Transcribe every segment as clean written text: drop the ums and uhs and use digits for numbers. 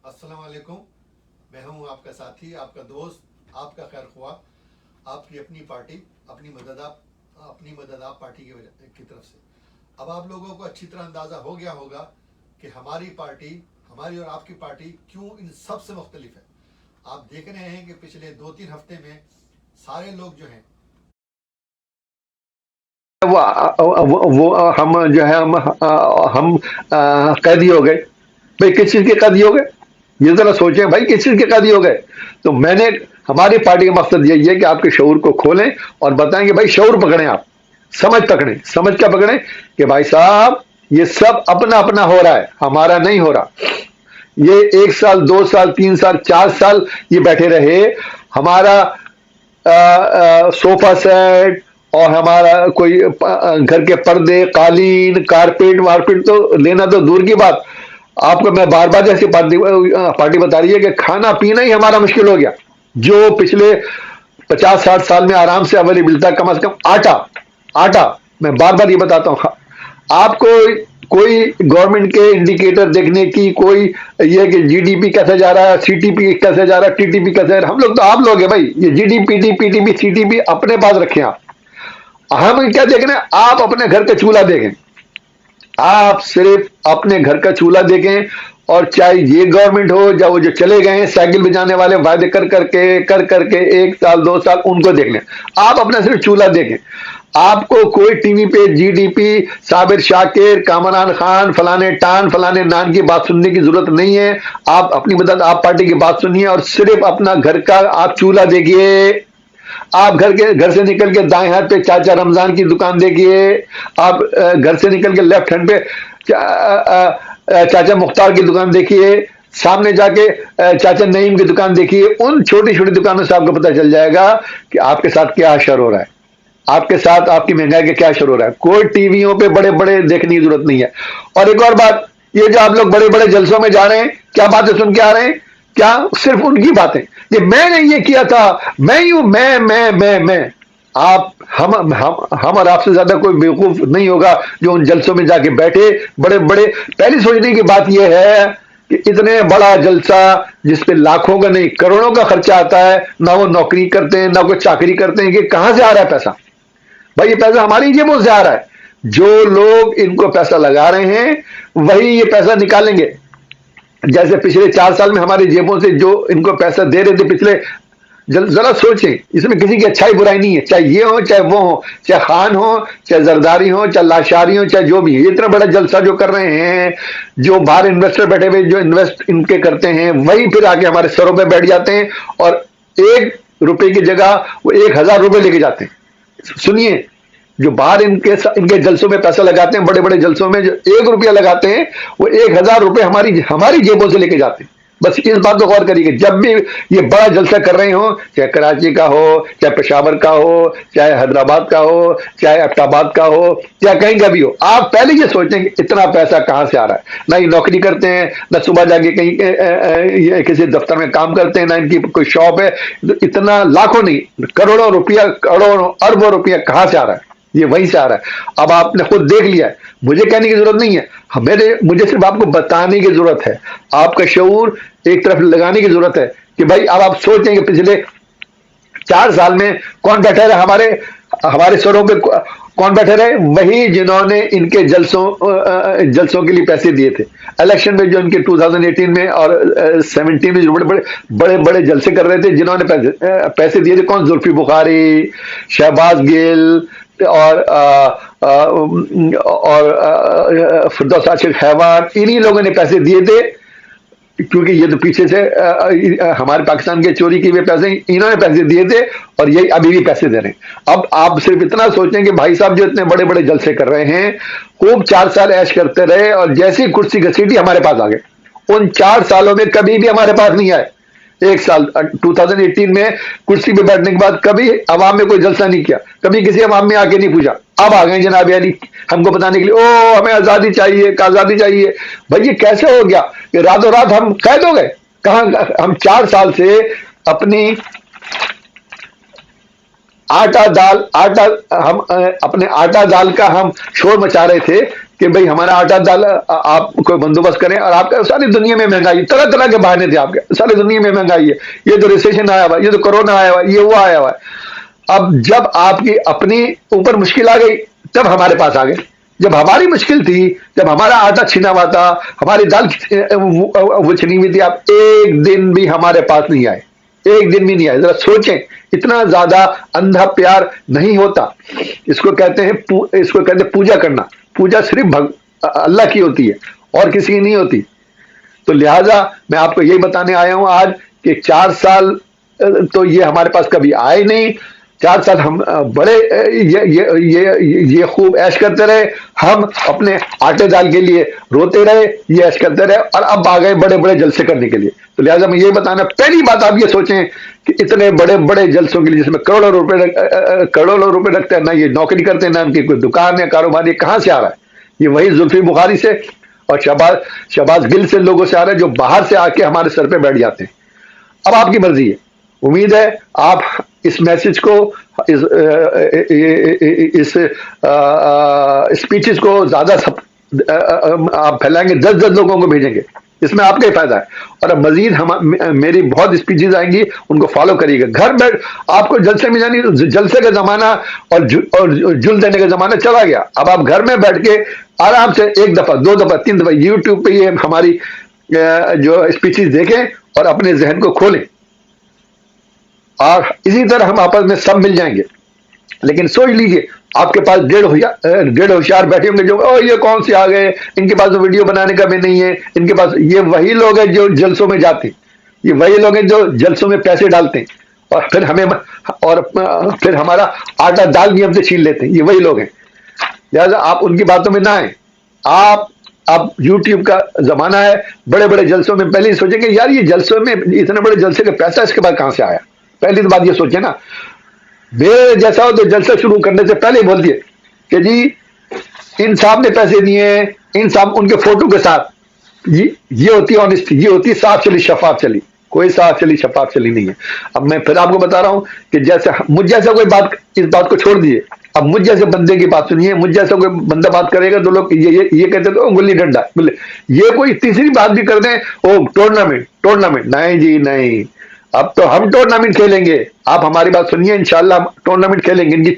अस्सलाम वालेकुम। मैं हूं आपका साथी, आपका दोस्त, आपका खैर ख्वाह, आपकी अपनी पार्टी, अपनी मदद आप पार्टी की तरफ से। अब आप लोगों को अच्छी तरह अंदाज़ा हो गया होगा कि हमारी पार्टी, हमारी और आपकी पार्टी क्यों इन सब से मुख्तलिफ है। आप देख रहे हैं कि पिछले 2-3 हफ्ते में सारे लोग जो हैं वो हम जो है हम कैदी हो गए। भाई किस चीज के कैदी हो गए, ये जरा सोचें भाई, किस चीज के कैदी हो गए। तो मैंने, हमारी पार्टी का मकसद यही है कि आपके शऊर को खोलें और बताएं कि भाई शऊर पकड़ें, आप समझ पकड़ें। समझ क्या पकड़ें कि भाई साहब ये सब अपना अपना हो रहा है, हमारा नहीं हो रहा। ये 1 साल 2 साल 3 साल 4 साल ये बैठे रहे, हमारा सोफा सेट और हमारा कोई घर के पर्दे, कालीन, कारपेट वारपेट तो लेना तो दूर की बात। आपको मैं बार बार जैसी पार्टी बता रही है कि खाना पीना ही हमारा मुश्किल हो गया। जो पिछले 50-60 साल में आराम से अवेलेबल था, कम से कम आटा मैं बार बार ये बताता हूँ। आपको कोई गवर्नमेंट के इंडिकेटर देखने की, कोई ये कि जीडीपी कैसे जा रहा है, सीटीपी कैसे जा रहा है, टीटीपी कैसे जा रहा है, हम लोग तो आप लोग हैं भाई। ये जीडीपी पीटीपी सीटीपी अपने पास रखें आप। हम क्या देख रहे हैं, आप अपने घर का चूल्हा देखें, आप सिर्फ अपने घर का चूल्हा देखें। और चाहे ये गवर्नमेंट हो, या वो जो चले गए हैं साइकिल बजाने वाले, वादे कर करके 1 साल 2 साल, उनको देख लें। आप अपना सिर्फ चूल्हा देखें। आपको कोई टीवी पे जीडीपी, साबिर शाकिर, कामरान खान, फलाने टान फलाने नान की बात सुनने की जरूरत नहीं है। आप अपनी मदद, आप पार्टी की बात सुनिए और सिर्फ अपना घर का आप चूल्हा देखिए। आप घर से निकल के दाएं हाथ पे चाचा रमजान की दुकान देखिए। आप घर से निकल के लेफ्ट हैंड पे चाचा मुख्तार की दुकान देखिए। सामने जाके चाचा नईम की दुकान देखिए। उन छोटी छोटी दुकानों से आपको पता चल जाएगा कि आपके साथ क्या असर हो रहा है, आपके साथ आपकी महंगाई का क्या असर हो रहा है। कोई टीवियों पे बड़े बड़े देखने की जरूरत नहीं है। और एक और बात, ये जो आप लोग बड़े बड़े जलसों में जा रहे हैं, क्या बातें सुन के आ रहे हैं, क्या सिर्फ उनकी बातें, ये मैंने ये किया था, मैं यूं, मैं आप, हम और आपसे ज्यादा कोई बेवकूफ नहीं होगा जो उन जलसों में जाके बैठे बड़े बड़े। पहली सोचने की बात यह है कि इतने बड़ा जलसा जिस पे लाखों का नहीं करोड़ों का खर्चा आता है, ना वो नौकरी करते हैं ना कोई चाकरी करते हैं, कि कहां से आ रहा है पैसा। भाई ये पैसा हमारी जेबों से आ रहा है। जो लोग इनको पैसा लगा रहे हैं वही ये पैसा निकालेंगे। जैसे पिछले 4 साल में हमारी जेबों से जो इनको पैसा दे रहे थे पिछले, जरा सोचें, इसमें किसी की अच्छाई बुराई नहीं है, चाहे ये हो चाहे वो हो, चाहे खान हो चाहे जरदारी हो चाहे लाशारी हो चाहे जो भी है। इतना बड़ा जलसा जो कर रहे हैं, जो बाहर इन्वेस्टर बैठे हुए जो इन्वेस्ट इनके करते हैं, वही फिर आके हमारे सरों पे बैठ जाते हैं और 1 रुपए की जगह वो 1000 रुपए लेके जाते हैं। सुनिए, जो बाहर इनके जलसों में पैसा लगाते हैं, बड़े बड़े जलसों में जो 1 रुपया लगाते हैं, वो 1000 रुपए हमारी जेबों से लेके जाते हैं। बस इस बात को गौर करिए, जब भी ये बड़ा जलसा कर रहे हो, चाहे कराची का हो, चाहे पेशावर का हो, चाहे हैदराबाद का हो, चाहे अब्टाबाद का हो, चाहे कहीं का भी हो, आप पहले ये सोचें कि इतना पैसा कहां से आ रहा है। ना ये नौकरी करते हैं, ना सुबह जाके कहीं किसी दफ्तर में काम करते हैं, ना इनकी कोई शॉप है। तो इतना लाखों नहीं करोड़ों रुपया, करोड़ों अरबों रुपया कहां से आ रहा है, ये वहीं से आ रहा है। अब आपने खुद देख लिया है, मुझे कहने की जरूरत नहीं है, मुझे सिर्फ आपको बताने की जरूरत है। आपका शऊर एक तरफ लगाने की जरूरत है कि भाई अब आप सोचें कि पिछले 4 साल में कौन बैठे रहे हमारे सरों पे, कौन बैठे रहे, वही जिन्होंने इनके जलसों के लिए पैसे दिए थे। इलेक्शन में जो इनके 2018 में और 17 में जो बड़े बड़े जलसे कर रहे थे, जिन्होंने पैसे दिए थे, कौन, जुल्फी बुखारी, शहबाज गिल और फिरदौस आशिक हैवान, इन्हीं लोगों ने पैसे दिए थे। क्योंकि ये तो पीछे से हमारे पाकिस्तान के चोरी किए हुए पैसे इन्होंने पैसे दिए थे और यही अभी भी पैसे दे रहे हैं। अब आप सिर्फ इतना सोचें कि भाई साहब जो इतने बड़े बड़े जलसे कर रहे हैं, खूब 4 साल ऐश करते रहे और जैसी कुर्सी घसीटी हमारे पास आ गए। उन 4 सालों में कभी भी हमारे पास नहीं आए। 1 साल 2018 में कुर्सी पे बैठने के बाद कभी अवाम में कोई जलसा नहीं किया, कभी किसी अवाम में आके नहीं पूछा। अब आ गए जनाब अली हमको बताने के लिए, ओ हमें आजादी चाहिए, आजादी चाहिए। भाई ये कैसे हो गया कि रातों रात हम कैद हो गए। कहां, हम 4 साल से अपनी आटा दाल का हम शोर मचा रहे थे کہ بھئی ہمارا آٹا دال آپ کوئی بندوبست کریں، اور آپ کا ساری دنیا میں مہنگائی، طرح طرح کے بہانے تھے آپ کے، ساری دنیا میں مہنگائی ہے، یہ تو ریسیشن آیا ہوا ہے، یہ تو کرونا آیا ہوا ہے، یہ وہ آیا ہوا ہے۔ اب جب آپ کی اپنی اوپر مشکل آ گئی تب ہمارے پاس آ گئے، جب ہماری مشکل تھی، جب ہمارا آٹا چھنا ہوا تھا، ہماری دال وہ چھنی ہوئی تھی، آپ ایک دن بھی ہمارے پاس نہیں آئے، ایک دن بھی نہیں آئے۔ ذرا سوچیں، اتنا زیادہ اندھا پیار نہیں ہوتا۔ اس کو کہتے ہیں پوجا کرنا۔ پوجا صرف اللہ کی ہوتی ہے اور کسی کی نہیں ہوتی۔ تو لہٰذا میں آپ کو یہی بتانے آیا ہوں آج کہ 4 سال تو یہ ہمارے پاس کبھی آئے نہیں۔ 4 سال ہم بڑے یہ خوب عیش کرتے رہے، ہم اپنے آٹے دال کے لیے روتے رہے، یہ عیش کرتے رہے، اور اب آ گئے بڑے بڑے جلسے کرنے کے لیے۔ تو لہٰذا میں یہ بتانا، پہلی بات آپ یہ سوچیں کہ اتنے بڑے بڑے جلسوں کے لیے جس میں کروڑوں روپے لگتے ہیں، نہ یہ نوکری کرتے ہیں، نہ ان کی کوئی دکان ہے، کاروبار، یہ کہاں سے آ رہا ہے؟ یہ وہی زلفی بخاری سے اور شہباز گل سے لوگوں سے آ رہا ہے جو باہر سے آ کے ہمارے سر پہ بیٹھ جاتے ہیں۔ اب آپ کی مرضی ہے، امید ہے آپ اس میسج کو، اس اسپیچز کو زیادہ آپ پھیلائیں گے، 10 لوگوں کو بھیجیں گے، اس میں آپ کا ہی فائدہ ہے۔ اور اب مزید میری بہت اسپیچز آئیں گی، ان کو فالو کریے گا۔ گھر بیٹھ آپ کو جلسے میں جانی، جلسے کا زمانہ اور جل دینے کا زمانہ چلا گیا۔ اب آپ گھر میں بیٹھ کے آرام سے 1 دفعہ 2 دفعہ 3 دفعہ یوٹیوب پہ یہ ہماری جو اسپیچز دیکھیں اور اپنے ذہن کو کھولیں، اور اسی طرح ہم آپس میں سب مل جائیں گے۔ لیکن سوچ لیجئے، آپ کے پاس 1.5 ہوشیار بیٹھے ہوں گے جو یہ کون سے آ گئے، ان کے پاس تو ویڈیو بنانے کا بھی نہیں ہے، ان کے پاس، یہ وہی لوگ ہیں جو جلسوں میں جاتے ہیں، یہ وہی لوگ ہیں جو جلسوں میں پیسے ڈالتے ہیں، اور پھر ہمارا آٹا دال بھی ہم سے چھین لیتے ہیں، یہ وہی لوگ ہیں۔ لہٰذا آپ ان کی باتوں میں نہ آئیں۔ اب یوٹیوب کا زمانہ ہے، بڑے بڑے جلسوں میں پہلے ہی سوچیں کہ یار یہ جلسوں میں اتنے بڑے جلسے کا پیسہ اس کے بعد کہاں سے آیا؟ پہلی تو بات یہ سوچیں نا، میرے جیسا ہو تو جلسہ شروع کرنے سے پہلے ہی بول دیے کہ جی ان صاحب نے پیسے دیے ہیں، ان صاحب ان کے فوٹو کے ساتھ، یہ ہوتی ہے آنےسٹی، یہ ہوتی ہے صاف چلی شفاف چلی۔ کوئی صاف چلی شفاف چلی نہیں ہے۔ اب میں پھر آپ کو بتا رہا ہوں کہ جیسے مجھ جیسا کوئی بات، اس بات کو چھوڑ دیجیے، اب مجھ جیسے بندے کی بات سنیے، مجھ جیسا کوئی بندہ بات کرے گا تو لوگ یہ کہتے تو گلی ڈنڈا، یہ کوئی تیسری بات بھی کر دیں، او ٹورنامنٹ، نہیں جی نہیں، اب تو ہم ٹورنامنٹ کھیلیں گے۔ آپ ہماری بات سنیے، انشاءاللہ ہم ٹورنامنٹ کھیلیں گے۔ ان کی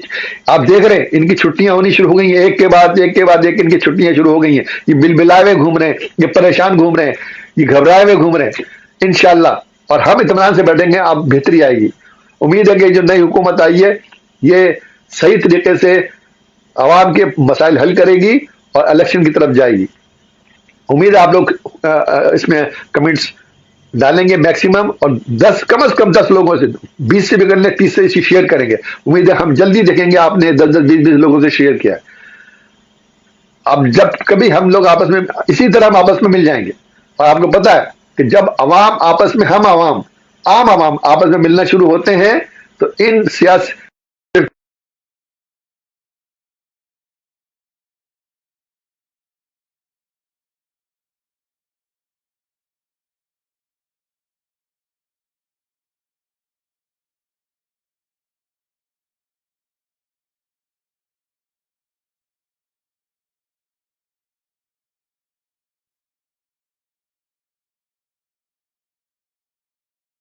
آپ دیکھ رہے ہیں، ان کی چھٹیاں ہونی شروع ہو گئی ہیں، ایک کے بعد ایک ان کی چھٹیاں شروع ہو گئی ہیں۔ یہ بلبلائے ہوئے گھوم رہے ہیں، یہ پریشان گھوم رہے ہیں، یہ گھبرائے ہوئے گھوم رہے ہیں۔ انشاءاللہ، اور ہم اطمینان سے بیٹھیں گے، آپ بہتری آئے گی۔ امید ہے کہ جو نئی حکومت آئی ہے یہ صحیح طریقے سے عوام کے مسائل حل کرے گی اور الیکشن کی طرف جائے گی۔ امید ہے آپ لوگ اس میں کمنٹس ڈالیں گے میکسیمم، اور کم از کم 10 لوگوں سے، 20 سے بھی کر لیں، 30 سے اسی شیئر کریں گے۔ امید ہے ہم جلدی دیکھیں گے آپ نے 10-20 لوگوں سے شیئر کیا ہے۔ اب جب کبھی ہم لوگ آپس میں اسی طرح ہم آپس میں مل جائیں گے، اور آپ کو پتا ہے کہ جب عوام آپس میں، عام عوام آپس میں ملنا شروع ہوتے ہیں تو ان